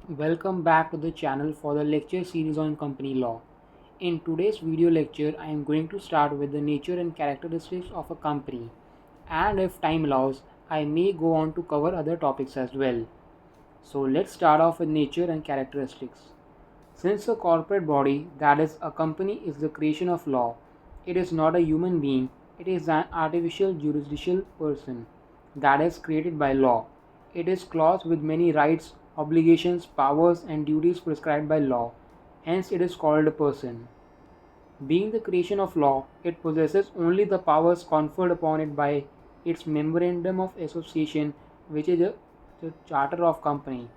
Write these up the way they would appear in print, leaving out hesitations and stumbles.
Welcome back to the channel for the lecture series on company law. In today's video lecture, I am going to start with the nature and characteristics of a company, and if time allows, I may go on to cover other topics as well. So let's start off with nature and characteristics. Since a corporate body, that is, a company, is the creation of law, it is not a human being, it is an artificial judicial person that is created by law. It is clothed with many rights, obligations, powers, and duties prescribed by law. Hence, it is called a person. Being the creation of law, it possesses only the powers conferred upon it by its memorandum of association, which is the charter of company.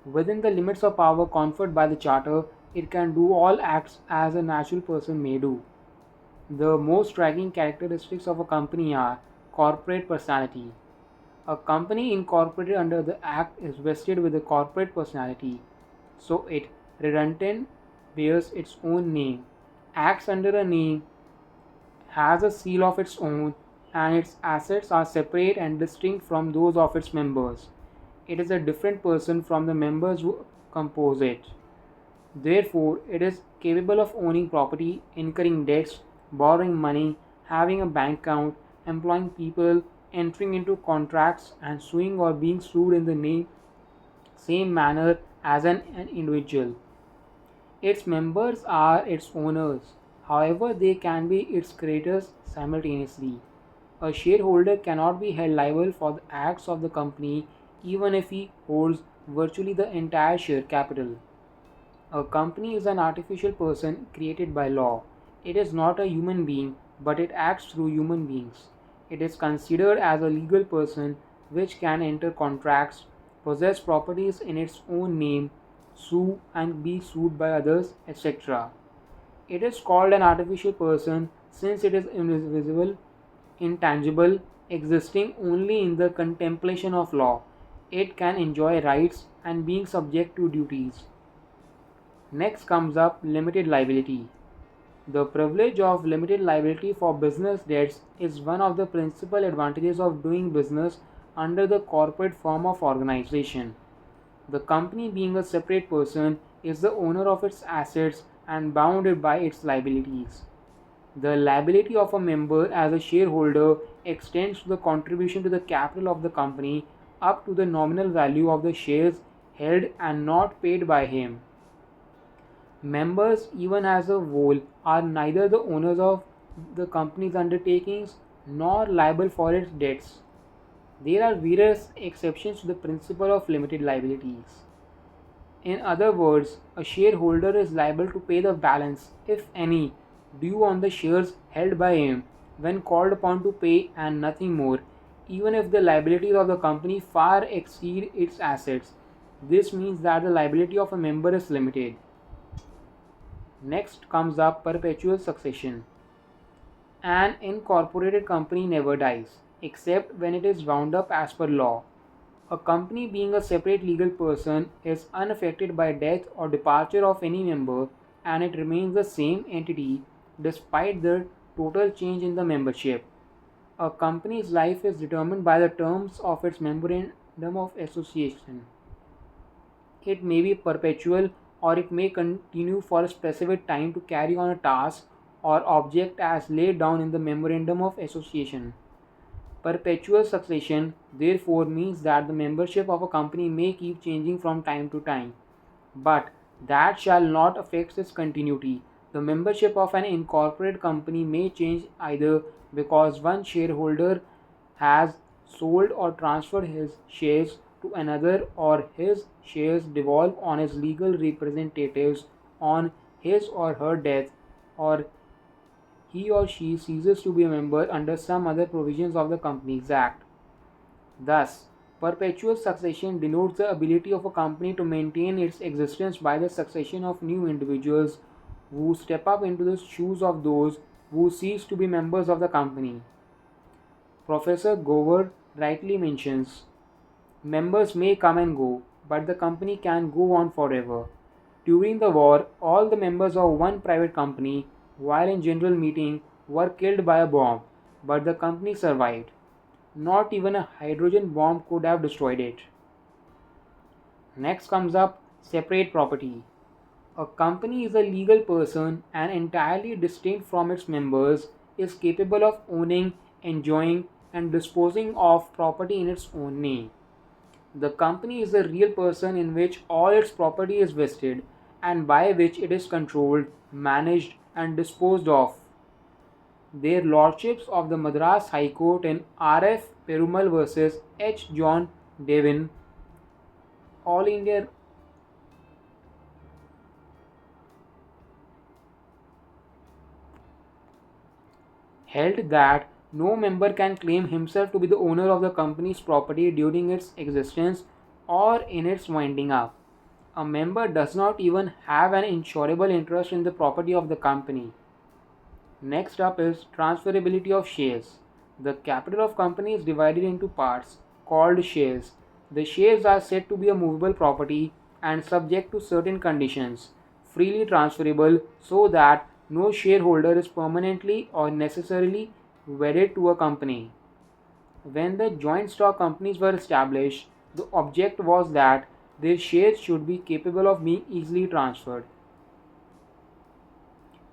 Within the limits of power conferred by the Charter, it can do all acts as a natural person may do. The most striking characteristics of a company are corporate personality. A company incorporated under the Act is vested with a corporate personality, so it redundant bears its own name, acts under a name, has a seal of its own, and its assets are separate and distinct from those of its members. It is a different person from the members who compose it. Therefore, it is capable of owning property, incurring debts, borrowing money, having a bank account, employing people, entering into contracts, and suing or being sued in the same manner as an individual. Its members are its owners, however, they can be its creditors simultaneously. A shareholder cannot be held liable for the acts of the company even if he holds virtually the entire share capital. A company is an artificial person created by law. It is not a human being, but it acts through human beings. It is considered as a legal person which can enter contracts, possess properties in its own name, sue and be sued by others, etc. It is called an artificial person since it is invisible, intangible, existing only in the contemplation of law. It can enjoy rights and being subject to duties. Next comes up limited liability. The privilege of limited liability for business debts is one of the principal advantages of doing business under the corporate form of organization. The company, being a separate person, is the owner of its assets and bounded by its liabilities. The liability of a member as a shareholder extends to the contribution to the capital of the company up to the nominal value of the shares held and not paid by him. Members, even as a whole, are neither the owners of the company's undertakings nor liable for its debts. There are various exceptions to the principle of limited liabilities. In other words, a shareholder is liable to pay the balance, if any, due on the shares held by him when called upon to pay and nothing more, even if the liabilities of the company far exceed its assets. This means that the liability of a member is limited. Next comes up perpetual succession. An incorporated company never dies, except when it is wound up as per law. A company, being a separate legal person, is unaffected by death or departure of any member, and it remains the same entity despite the total change in the membership. A company's life is determined by the terms of its memorandum of association. It may be perpetual or it may continue for a specific time to carry on a task or object as laid down in the memorandum of association. Perpetual succession therefore means that the membership of a company may keep changing from time to time, but that shall not affect its continuity. The membership of an incorporated company may change either because one shareholder has sold or transferred his shares to another, or his shares devolve on his legal representatives on his or her death, or he or she ceases to be a member under some other provisions of the Companies Act. Thus, perpetual succession denotes the ability of a company to maintain its existence by the succession of new individuals who step up into the shoes of those who cease to be members of the company. Professor Gower rightly mentions members may come and go, but the company can go on forever. During the war, all the members of one private company, while in general meeting, were killed by a bomb, but the company survived. Not even a hydrogen bomb could have destroyed it. Next comes up Separate property. A company is a legal person and entirely distinct from its members, is capable of owning, enjoying, and disposing of property in its own name. The company is a real person in which all its property is vested and by which it is controlled, managed, and disposed of. Their Lordships of the Madras High Court in R.F. Perumal versus H. John Devin, All India held that no member can claim himself to be the owner of the company's property during its existence or in its winding up. A member does not even have an insurable interest in the property of the company. Next up is transferability of shares. The capital of company is divided into parts called shares. The shares are said to be a movable property and subject to certain conditions, freely transferable so that no shareholder is permanently or necessarily wedded to a company. When the joint stock companies were established, the object was that their shares should be capable of being easily transferred.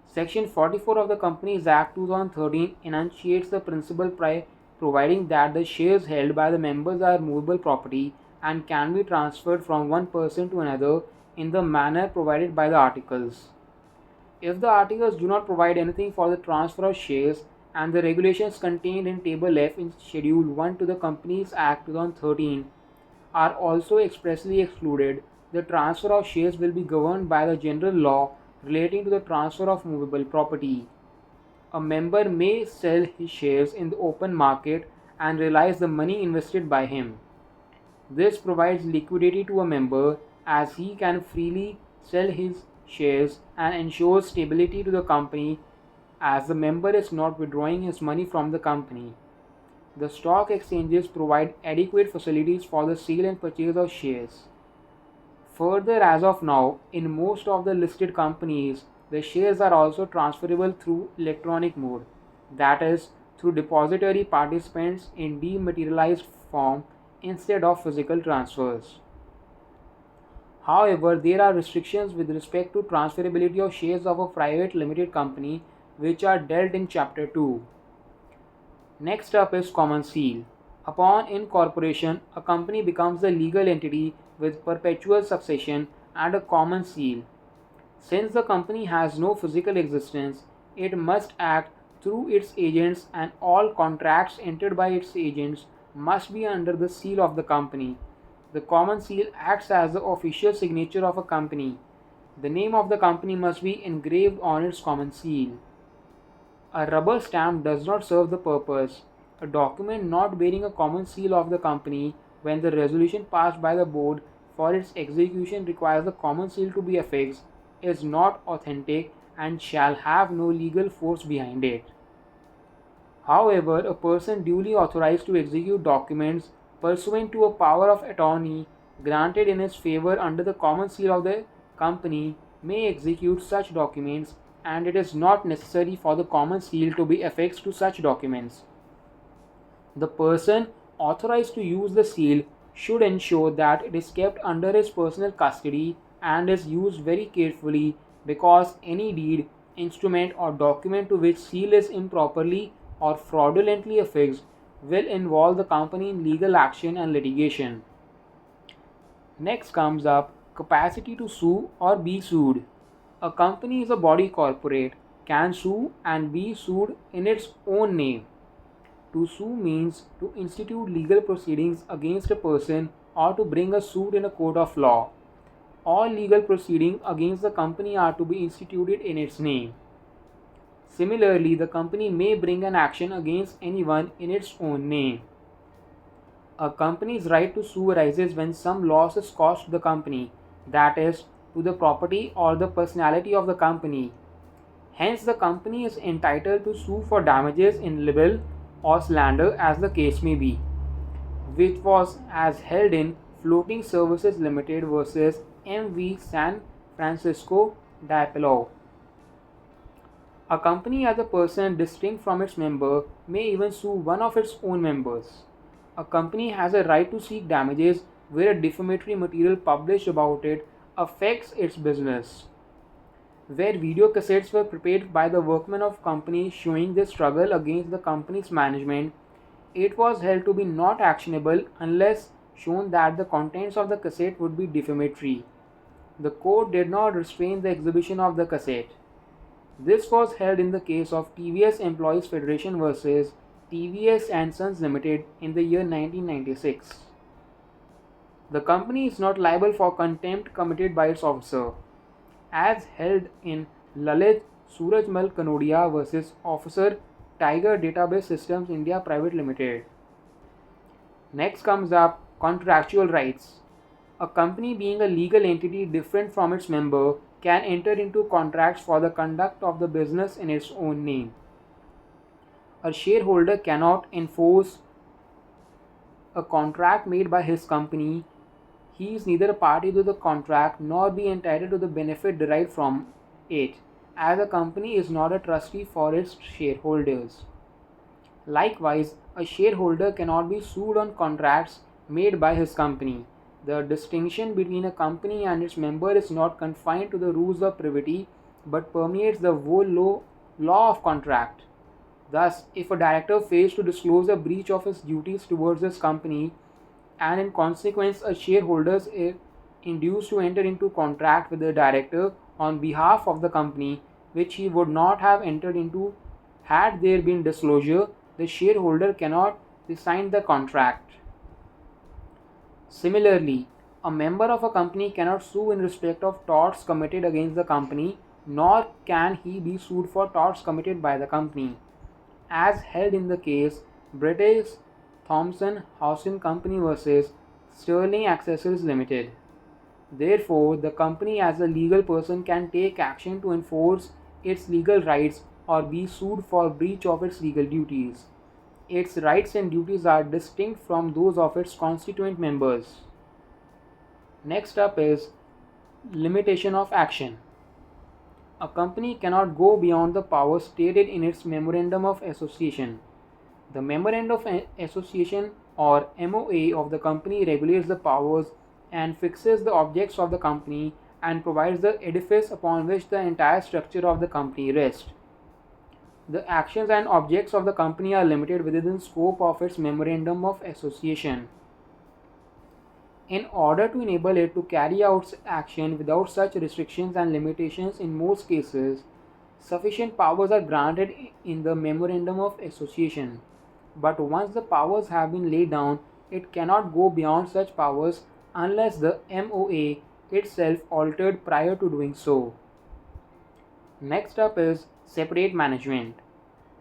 Section 44 of the Companies Act 2013 enunciates the principle providing that the shares held by the members are movable property and can be transferred from one person to another in the manner provided by the articles. If the articles do not provide anything for the transfer of shares and the regulations contained in Table F in Schedule 1 to the Companies Act 2013 are also expressly excluded, the transfer of shares will be governed by the general law relating to the transfer of movable property. A member may sell his shares in the open market and realize the money invested by him. This provides liquidity to a member as he can freely sell his shares and ensures stability to the company as the member is not withdrawing his money from the company. The stock exchanges provide adequate facilities for the sale and purchase of shares. Further, as of now, in most of the listed companies, the shares are also transferable through electronic mode, that is, through depository participants in dematerialized form instead of physical transfers. However, there are restrictions with respect to transferability of shares of a private limited company which are dealt in Chapter 2. Next up is common seal. Upon incorporation, a company becomes a legal entity with perpetual succession and a common seal. Since the company has no physical existence, it must act through its agents and all contracts entered by its agents must be under the seal of the company. The common seal acts as the official signature of a company. The name of the company must be engraved on its common seal. A rubber stamp does not serve the purpose. A document not bearing a common seal of the company when the resolution passed by the board for its execution requires the common seal to be affixed is not authentic and shall have no legal force behind it. However, a person duly authorized to execute documents pursuant to a power of attorney granted in his favor under the common seal of the company may execute such documents, and it is not necessary for the common seal to be affixed to such documents. The person authorized to use the seal should ensure that it is kept under his personal custody and is used very carefully because any deed, instrument, or document to which seal is improperly or fraudulently affixed will involve the company in legal action and litigation. Next comes up capacity to sue or be sued. A company is a body corporate, can sue and be sued in its own name. To sue means to institute legal proceedings against a person or to bring a suit in a court of law. All legal proceedings against the company are to be instituted in its name. Similarly, the company may bring an action against anyone in its own name. A company's right to sue arises when some loss is caused to the company, that is, to the property or the personality of the company. Hence, the company is entitled to sue for damages in libel or slander as the case may be, which was as held in Floating Services Limited versus MV San Francisco Diapolo. A company as a person distinct from its member may even sue one of its own members. A company has a right to seek damages where a defamatory material published about it affects its business. Where video cassettes were prepared by the workmen of companies showing their struggle against the company's management, it was held to be not actionable unless shown that the contents of the cassette would be defamatory. The court did not restrain the exhibition of the cassette. This was held in the case of TVS Employees Federation versus TVS and Sons Limited in the year 1996. The company is not liable for contempt committed by its officer, as held in Lalit Surajmal Kanodia versus Officer Tiger Database Systems India Private Limited. Next comes up contractual rights. A company being a legal entity different from its member can enter into contracts for the conduct of the business in its own name. A shareholder cannot enforce a contract made by his company. He is neither a party to the contract nor be entitled to the benefit derived from it, as a company is not a trustee for its shareholders. Likewise, a shareholder cannot be sued on contracts made by his company. The distinction between a company and its member is not confined to the rules of privity but permeates the whole law of contract. Thus, if a director fails to disclose a breach of his duties towards his company, and in consequence a shareholder is induced to enter into contract with the director on behalf of the company, which he would not have entered into had there been disclosure, the shareholder cannot rescind the contract. Similarly, a member of a company cannot sue in respect of torts committed against the company, nor can he be sued for torts committed by the company, as held in the case British Thomson Housing Company versus Sterling Accessories Limited. Therefore, the company as a legal person can take action to enforce its legal rights or be sued for breach of its legal duties. Its rights and duties are distinct from those of its constituent members. Next up is limitation of action. A company cannot go beyond the powers stated in its Memorandum of Association. The Memorandum of Association or MOA of the company regulates the powers and fixes the objects of the company and provides the edifice upon which the entire structure of the company rests. The actions and objects of the company are limited within the scope of its Memorandum of Association. In order to enable it to carry out action without such restrictions and limitations, in most cases, sufficient powers are granted in the Memorandum of Association. But once the powers have been laid down, it cannot go beyond such powers unless the MOA itself altered prior to doing so. Next up is separate management.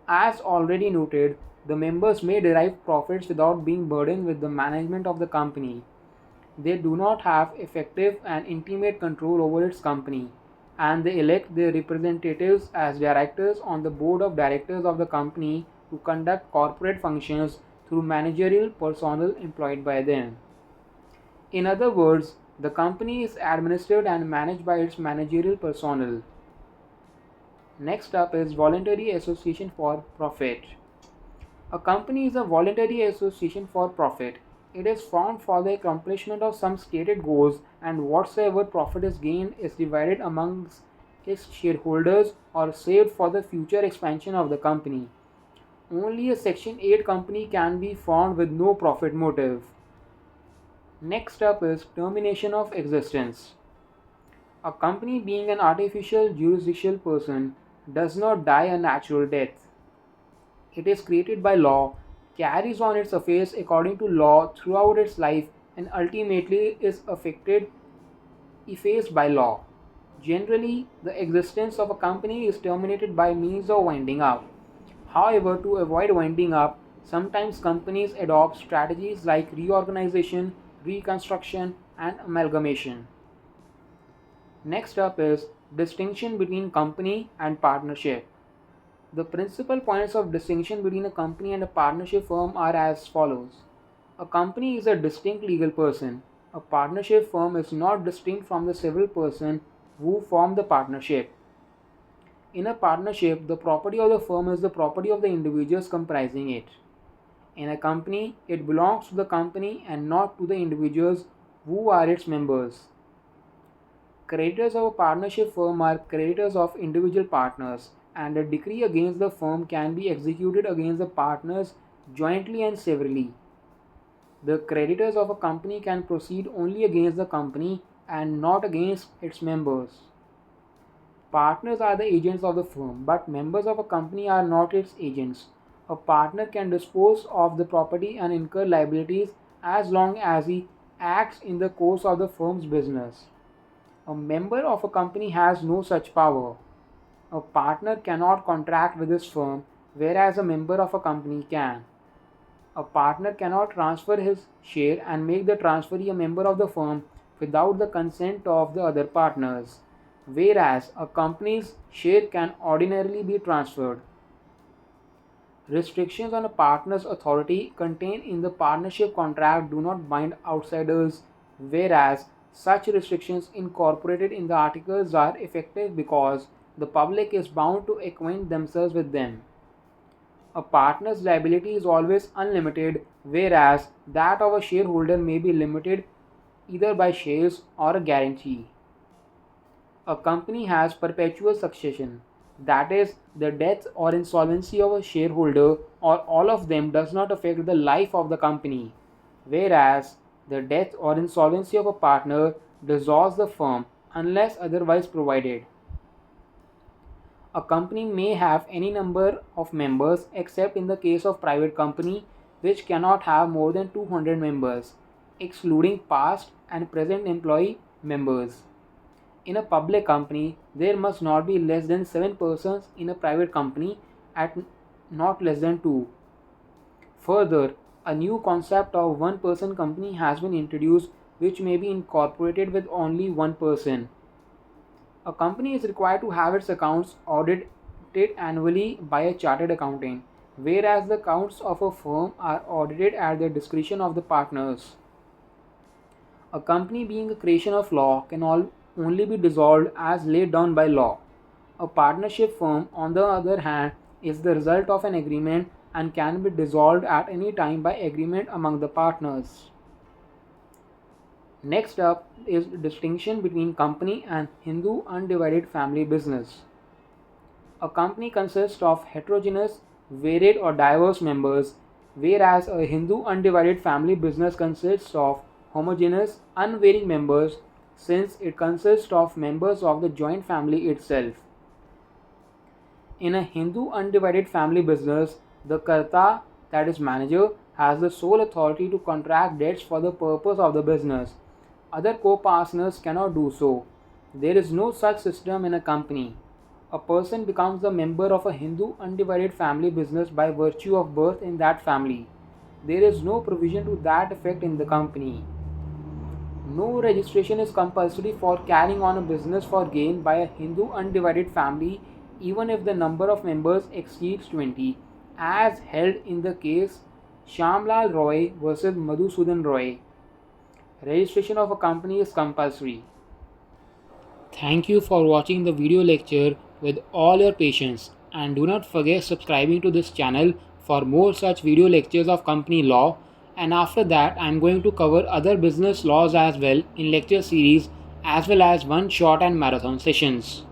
As already noted, the members may derive profits without being burdened with the management of the company. They do not have effective and intimate control over its company, and they elect their representatives as directors on the board of directors of the company to conduct corporate functions through managerial personnel employed by them. In other words, the company is administered and managed by its managerial personnel. Next up is voluntary association for profit. A company is a voluntary association for profit. It is formed for the accomplishment of some stated goals, and whatsoever profit is gained is divided amongst its shareholders or saved for the future expansion of the company. Only a Section 8 company can be formed with no profit motive. Next up is termination of existence. A company, being an artificial jurisdictional person, does not die a natural death. It is created by law, carries on its affairs according to law throughout its life, and ultimately is effaced by law. Generally, the existence of a company is terminated by means of winding up. However, to avoid winding up, sometimes companies adopt strategies like reorganization, reconstruction, and amalgamation. Next up is distinction between company and partnership. The principal points of distinction between a company and a partnership firm are as follows. A company is a distinct legal person. A partnership firm is not distinct from the civil person who form the partnership. In a partnership, the property of the firm is the property of the individuals comprising it. In a company, it belongs to the company and not to the individuals who are its members. Creditors of a partnership firm are creditors of individual partners, and a decree against the firm can be executed against the partners jointly and severally. The creditors of a company can proceed only against the company and not against its members. Partners are the agents of the firm, but members of a company are not its agents. A partner can dispose of the property and incur liabilities as long as he acts in the course of the firm's business. A member of a company has no such power. A partner cannot contract with his firm, whereas a member of a company can. A partner cannot transfer his share and make the transferee a member of the firm without the consent of the other partners, whereas a company's share can ordinarily be transferred. Restrictions on a partner's authority contained in the partnership contract do not bind outsiders, whereas such restrictions incorporated in the articles are effective because the public is bound to acquaint themselves with them. A partner's liability is always unlimited, whereas that of a shareholder may be limited either by shares or a guarantee. A company has perpetual succession, that is, the death or insolvency of a shareholder or all of them does not affect the life of the company, whereas the death or insolvency of a partner dissolves the firm unless otherwise provided. A company may have any number of members except in the case of private company which cannot have more than 200 members, excluding past and present employee members. In a public company, there must not be less than 7 persons in a private company at not less than 2. Further, a new concept of one person company has been introduced which may be incorporated with only one person. A company is required to have its accounts audited annually by a chartered accountant, whereas the accounts of a firm are audited at the discretion of the partners. A company being a creation of law can only be dissolved as laid down by law. A partnership firm, on the other hand, is the result of an agreement and can be dissolved at any time by agreement among the partners. Next up is distinction between company and Hindu undivided family business. A company consists of heterogeneous, varied or diverse members, whereas a Hindu undivided family business consists of homogeneous, unvarying members since it consists of members of the joint family itself. In a Hindu undivided family business, the Karta, that is manager, has the sole authority to contract debts for the purpose of the business. Other co-partners cannot do so. There is no such system in a company. A person becomes a member of a Hindu undivided family business by virtue of birth in that family. There is no provision to that effect in the company. No registration is compulsory for carrying on a business for gain by a Hindu undivided family even if the number of members exceeds 20, as held in the case Shyamlal Roy versus Madhusudan Roy. Registration of a company is compulsory. Thank you for watching the video lecture with all your patience, and do not forget subscribing to this channel for more such video lectures of company law. And after that, I am going to cover other business laws as well in lecture series as well as one short and marathon sessions.